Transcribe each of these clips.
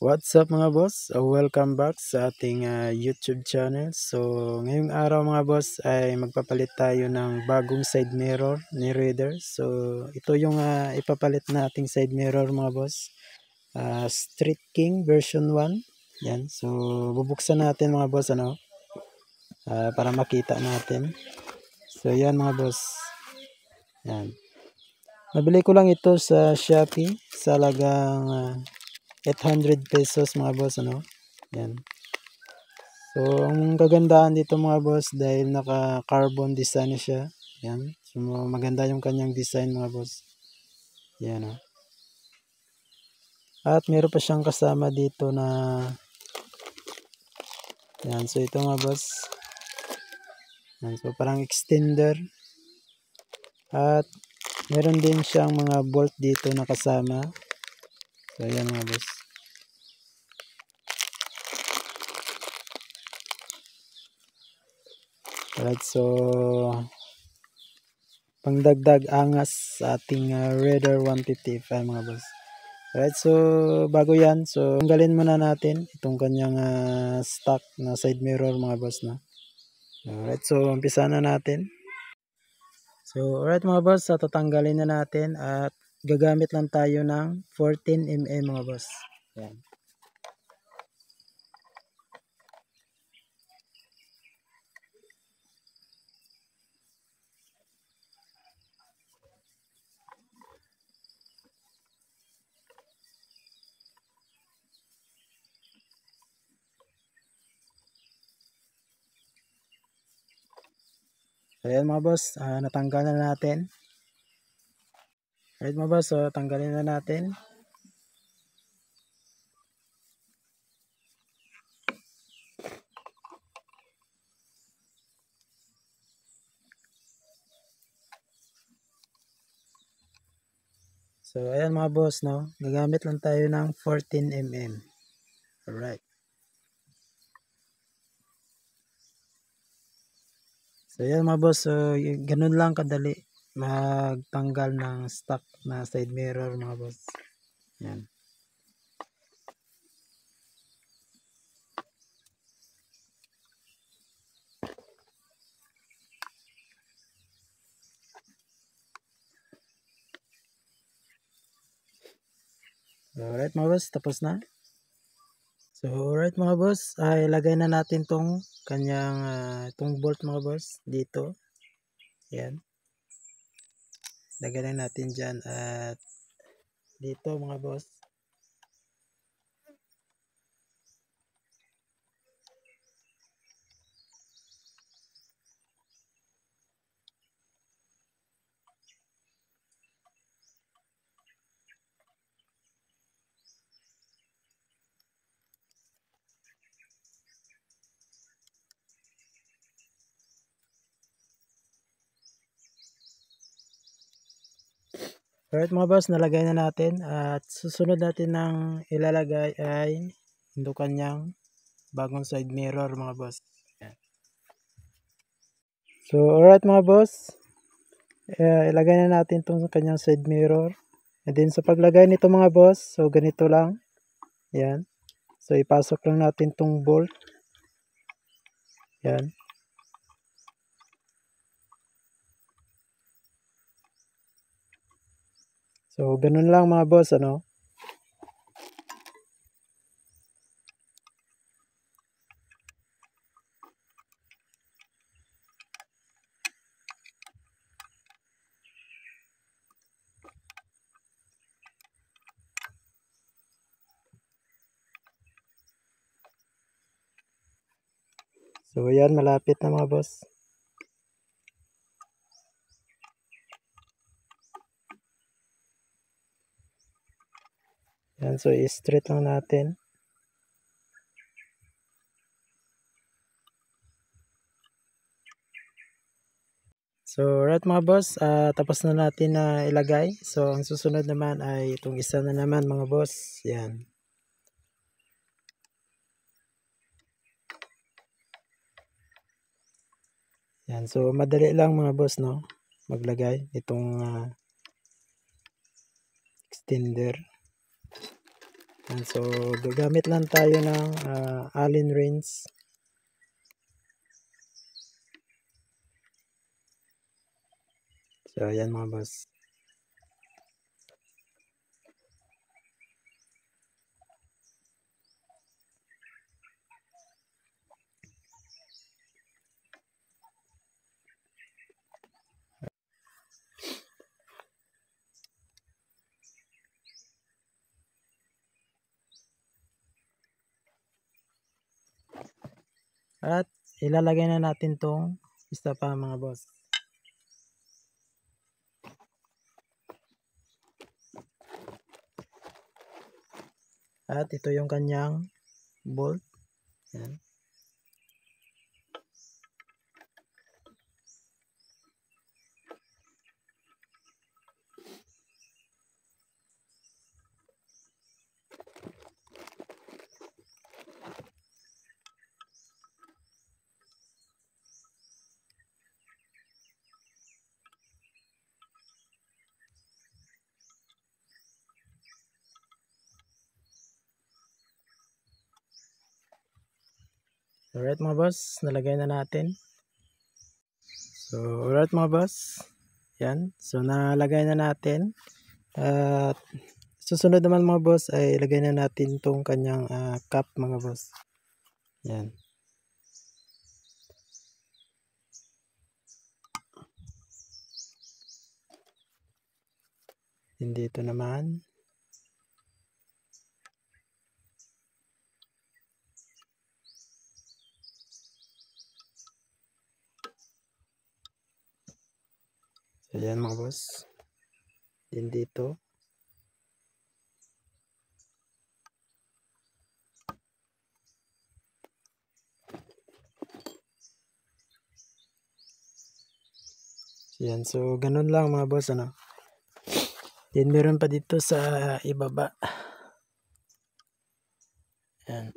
What's up mga boss? Welcome back sa ating YouTube channel. So ngayong araw mga boss ay magpapalit tayo ng bagong side mirror ni Raider. So ito yung ipapalit nating side mirror mga boss. Street King version 1. Yan. So bubuksan natin mga boss para makita natin. So yan mga boss. Yan. Nabili ko lang ito sa Shopee sa halagang 800 pesos mga boss Yan. So ang kagandahan dito mga boss dahil naka carbon design siya. Yan. So maganda yung kanyang design mga boss. Yan At meron pa siyang kasama dito na yan. So ito mga boss. Yan. So parang extender. At meron din siyang mga bolt dito na kasama. So yan mga boss. Alright, so pangdagdag angas sa ating Raider 155 mga boss. Alright, so bago yan, so tanggalin muna natin itong kanyang stock na side mirror mga boss Alright, so umpisa na natin. So alright mga boss, so tatanggalin na natin at gagamit lang tayo ng 14mm mga boss. Yan. So ayan mga boss, natanggal na natin. Alright mga boss, so tanggalin na natin. So ayan mga boss gagamit lang tayo ng 14mm. Alright. So yan mga boss, so ganun lang kadali magtanggal ng stock na side mirror mga boss. Yan. Alright mga boss, tapos na. So alright mga boss, ay ilagay na natin tong kanyang itong bolt mga boss dito. Yan. Lagay na natin dyan at dito mga boss. Alright mga boss, nalagay na natin at susunod natin ng ilalagay ay ito kanyang bagong side mirror mga boss. Yan. So alright mga boss, ilagay na natin itong kanyang side mirror. And then sa paglagay nito mga boss, so ganito lang. Yan. So ipasok lang natin itong bolt. Yan. So ganun lang mga boss So yan, malapit na mga boss. Yan, so i-straight lang natin. So right mga boss, tapos na natin na ilagay. So ang susunod naman ay itong isa na naman mga boss. Yan. Yan, so madali lang mga boss maglagay itong extender. Yan, so gagamit lang tayo ng Allen wrench. So ayan mga boss. At ilalagay na natin tong isa pa mga boss. At ito yung kanyang bolt. Yan. Alright mga boss, nalagay na natin. So alright mga boss, yan. So nalagay na natin. At susunod naman mga boss ay ilagay na natin tong kanyang cap mga boss. Yan. Hindi ito naman. So yan mga boss. Din dito. Yan, so ganun lang mga boss, ano. Then meron pa dito sa ibaba. Yan.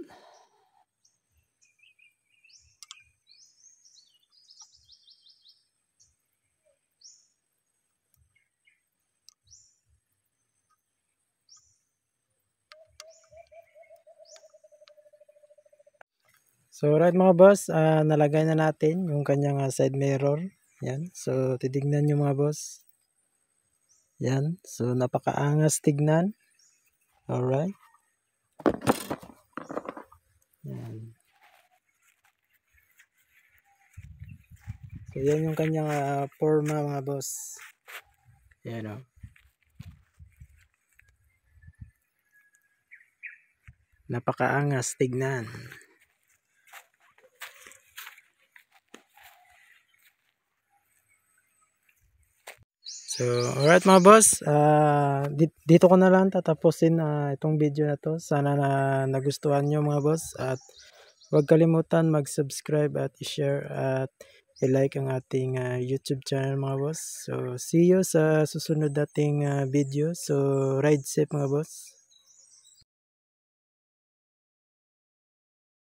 So right mga boss, nalagay na natin yung kanyang side mirror. Yan. So titignan nyo mga boss. Yan. So napakaangas tignan. Alright. Yan. So yan yung kanyang forma mga boss. Yan o. Napakaangas tignan. So, alright mga boss, dito ko na lang tatapusin itong video na to. Sana na nagustuhan nyo mga boss, at huwag kalimutan mag-subscribe at i-share at i-like ang ating YouTube channel mga boss. So, see you sa susunod nating video. So, ride safe mga boss.